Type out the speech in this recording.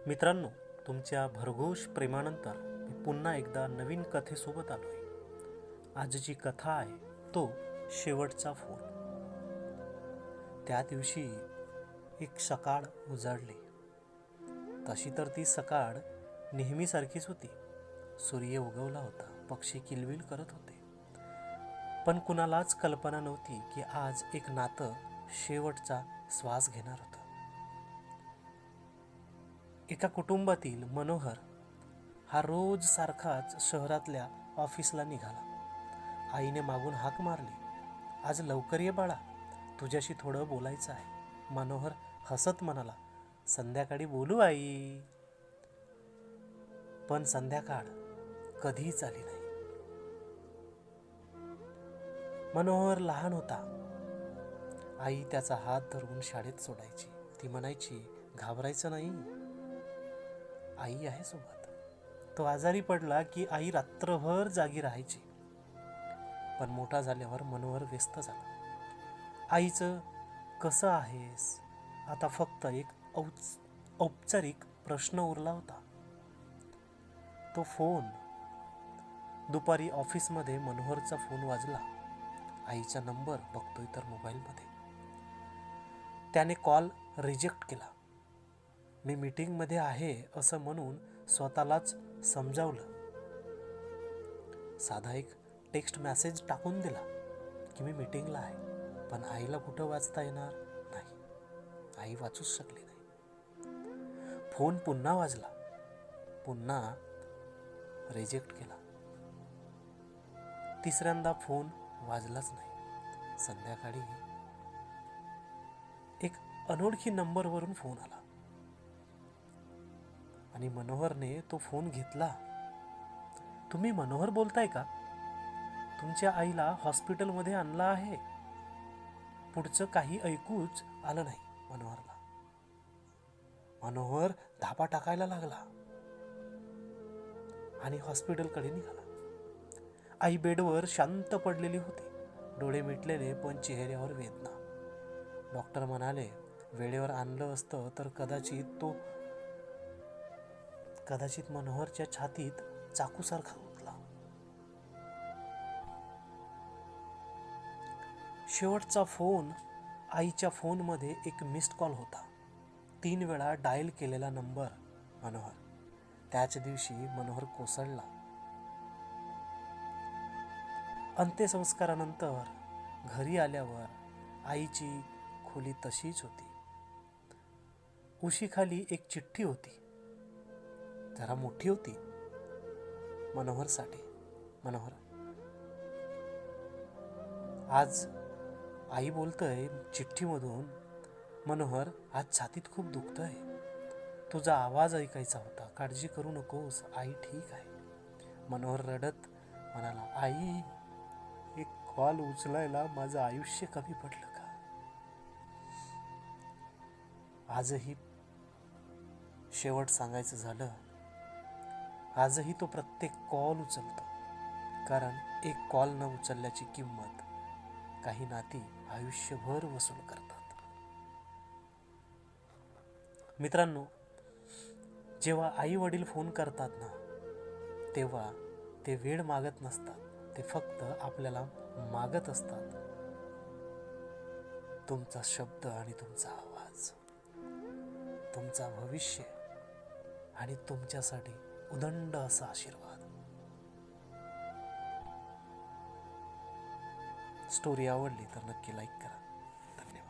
मित्रांनो, तुमच्या भरघोष प्रेमानंतर मी पुन्हा एकदा नवीन कथेसोबत आलोय. आजची कथा आहे तो शेवटचा फोन. त्या दिवशी एक सकाळ उजाडली. तशी तर ती सकाळ नेहमीसारखीच होती. सूर्य उगवला होता, पक्षी किलबिल करत होते. पण कुणालाच कल्पना नव्हती की आज एक नातं शेवटचा श्वास घेणार होतं. एका कुटुंबातील मनोहर हा रोज सारखाच शहरातल्या ऑफिसला निघाला. आईने मागून हाक मारली, आज लवकर ये बाळा, तुझ्याशी थोडं बोलायचं आहे. मनोहर हसत म्हणाला, संध्याकाळी बोलू आई. पण संध्याकाळ कधीच आली नाही. मनोहर लहान होता. आई त्याचा हात धरून शाळेत सोडायची. ती म्हणायची, घाबरायचं नाही, आई आहे सोबत. तो आजारी पडला की आई रात्रभर जागी राहायची. पण मोठा झाल्यावर मनोहर व्यस्त झाला. आईचं कसं आहेस आता फक्त एक औपचारिक प्रश्न उरला होता. तो फोन दुपारी ऑफिसमध्ये मनोहरचा फोन वाजला. आईचा नंबर बघतोय तर मोबाईलमध्ये. त्याने कॉल रिजेक्ट केला. मी मीटिंगमध्ये आहे असं म्हणून स्वतःलाच समजावलं. साधा एक टेक्स्ट मेसेज टाकून दिला की मी मीटिंगला आहे. पण आईला कुठं वाचता येणार नाही. आई वाचूच शकली नाही. फोन पुन्हा वाजला, पुन्हा रिजेक्ट केला. तिसऱ्यांदा फोन वाजलाच नाही. संध्याकाळी एक अनोळखी नंबरवरून फोन आला आणि मनोहरने तो फोन घेतला. तुम्ही मनोहर बोलताय का? तुमच्या आईला हॉस्पिटलमध्ये आणलं आहे. पुढचं काही ऐकूच आलं नाही मनोहरला. मनोहर धापा टाकायला लागला आणि हॉस्पिटलकडे निघाला. आई बेडवर शांत पडलेली होती, डोळे मिटलेले पण चेहऱ्यावर वेदना. डॉक्टर म्हणाले, वेळेवर आणलं असतं तर कदाचित मनोहरच्या छातीत चाकूसारखा घुसला. शेवटचा फोन आईच्या फोनमध्ये एक मिस्ड कॉल होता. 3 वेळा डायल केलेला नंबर मनोहर. त्याच दिवशी मनोहर कोसळला. अंत्यसंस्कारानंतर घरी आल्यावर आईची खोली तशीच होती. उशीखाली एक चिठ्ठी होती, जरा मोठी होती. मनोहरसाठी. मनोहर, आज आई बोलतय चिठ्ठीमधून, मनोहर आज छातीत खूप दुखतंय. तुझा आवाज ऐकायचा होता. काळजी करू नकोस, आई ठीक आहे. मनोहर रडत म्हणाला, आई, एक कॉल उचलायला माझं आयुष्य कमी पडलं का? आजही शेवट सांगायचं झालं, आजही तो प्रत्येक कॉल उचलतो. कारण एक कॉल न उचलल्याची किंमत काही नाती आयुष्यभर वसूल करतात. मित्रांनो, जेव्हा आई वडील फोन करतात ना, तेव्हा ते वेळ मागत नसतात. ते फक्त आपल्याला मागत असतात तुमचा शब्द आणि तुमचा आवाज, तुमचा भविष्य आणि तुमच्यासाठी उदंड असा आशीर्वाद. स्टोरी आवडली तर नक्की लाईक करा. धन्यवाद.